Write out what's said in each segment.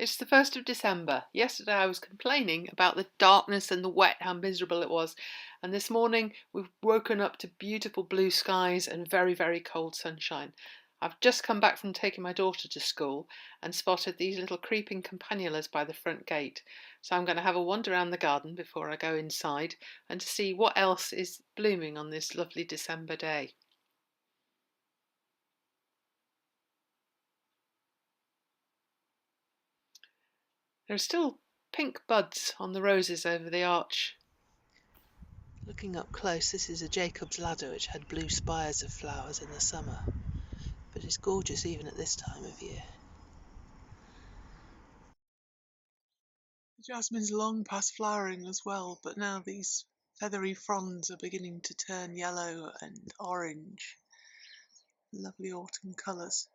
It's the 1st of December. Yesterday I was complaining about the darkness and the wet, how miserable it was. And this morning we've woken up to beautiful blue skies and very, very cold sunshine. I've just come back from taking my daughter to school and spotted these little creeping campanulas by the front gate. So I'm going to have a wander around the garden before I go inside and to see what else is blooming on this lovely December day. There are still pink buds on the roses over the arch. Looking up close, this is a Jacob's ladder which had blue spires of flowers in the summer, but it's gorgeous even at this time of year. The jasmine's long past flowering as well, but now these feathery fronds are beginning to turn yellow and orange. Lovely autumn colours.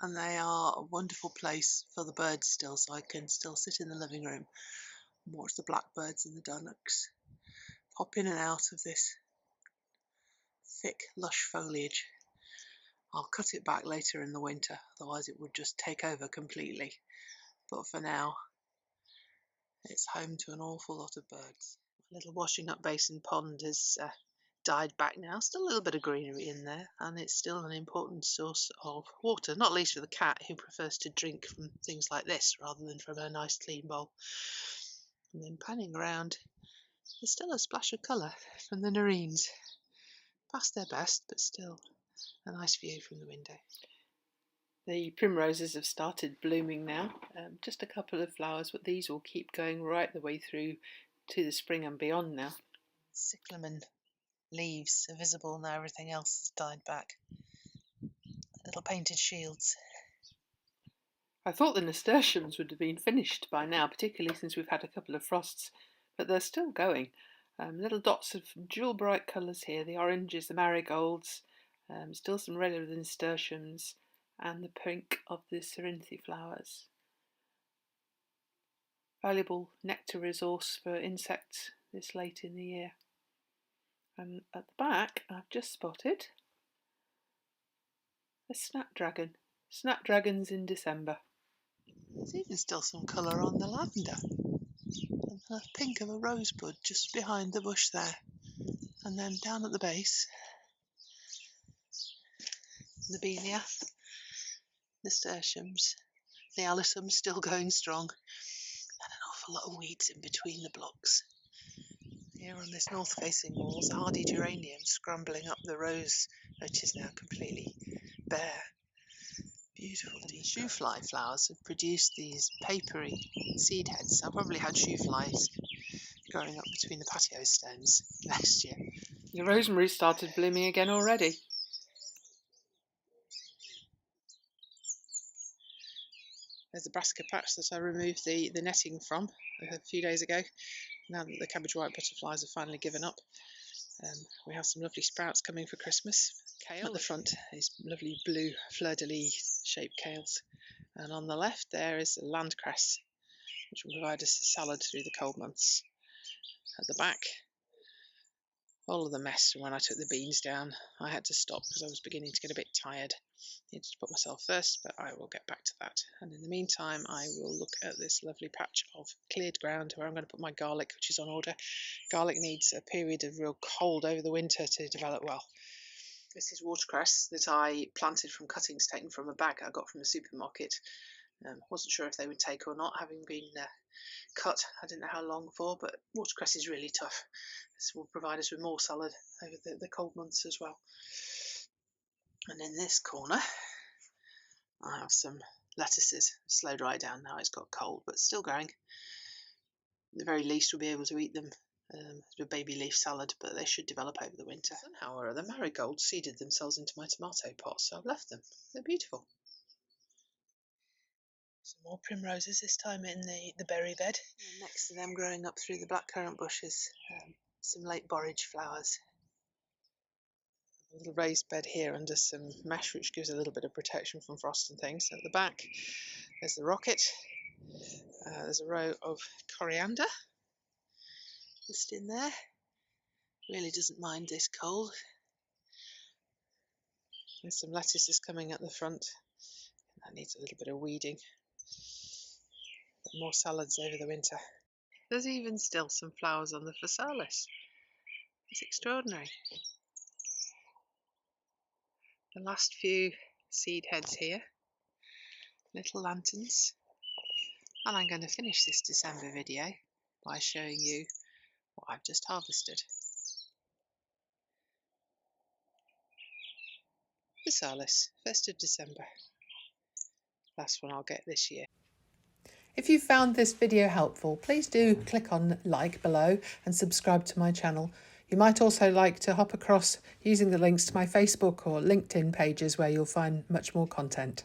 And they are a wonderful place for the birds still, so I can still sit in the living room and watch the blackbirds and the dunnocks pop in and out of this thick, lush foliage. I'll cut it back later in the winter, otherwise it would just take over completely. But for now, it's home to an awful lot of birds. My little washing up basin pond has died back now. Still a little bit of greenery in there, and it's still an important source of water, not least for the cat who prefers to drink from things like this rather than from a nice clean bowl. And then panning around, there's still a splash of colour from the nerines. Past their best, but still a nice view from the window. The primroses have started blooming now. Just a couple of flowers, but these will keep going right the way through to the spring and beyond now. Cyclamen leaves are visible now, everything else has died back. Little painted shields. I thought the nasturtiums would have been finished by now, particularly since we've had a couple of frosts, but they're still going. Little dots of jewel bright colours here, the oranges, the marigolds, still some red of the nasturtiums, and the pink of the cerinthy flowers. Valuable nectar resource for insects this late in the year. And at the back I've just spotted a snapdragon. Snapdragons in December. There's even still some colour on the lavender. And the pink of a rosebud just behind the bush there. And then down at the base, Lobelia, nasturtiums, the alyssum still going strong, and an awful lot of weeds in between the blocks. Here on this north-facing wall is a hardy geranium scrambling up the rose, which is now completely bare. Beautiful. The shoe fly flowers have produced these papery seed heads. I've probably had shoe flies growing up between the patio stones last year. The rosemary started blooming again already. There's the brassica patch that I removed the netting from a few days ago. Now that the cabbage white butterflies have finally given up, we have some lovely sprouts coming for Christmas. Kale at the front is lovely blue fleur-de-lis shaped kales, and on the left there is landcress, which will provide us a salad through the cold months. At the back, all of the mess from when I took the beans down. I had to stop because I was beginning to get a bit tired. Needed to put myself first, but I will get back to that. And in the meantime, I will look at this lovely patch of cleared ground where I'm going to put my garlic, which is on order. Garlic needs a period of real cold over the winter to develop well. This is watercress that I planted from cuttings taken from a bag I got from a supermarket. Wasn't sure if they would take or not, having been cut. I didn't know how long for, but watercress is really tough. This will provide us with more salad over the cold months as well. And in this corner, I have some lettuces. Slow dry down now, it's got cold, but still growing. At the very least, we'll be able to eat them as a baby leaf salad, but they should develop over the winter. Somehow or other, marigolds seeded themselves into my tomato pot, so I've left them. They're beautiful. Some more primroses, this time in the berry bed. And next to them, growing up through the blackcurrant bushes, some late borage flowers. A little raised bed here under some mesh, which gives a little bit of protection from frost and things. At the back, there's the rocket. There's a row of coriander just in there. Really doesn't mind this cold. There's some lettuces coming at the front. That needs a little bit of weeding. But more salads over the winter. There's even still some flowers on the physalis. It's extraordinary. The last few seed heads here, little lanterns. And I'm going to finish this December video by showing you what I've just harvested. Physalis, 1st of December. Last one I'll get this year. If you found this video helpful, please do click on like below and subscribe to my channel. You might also like to hop across using the links to my Facebook or LinkedIn pages where you'll find much more content.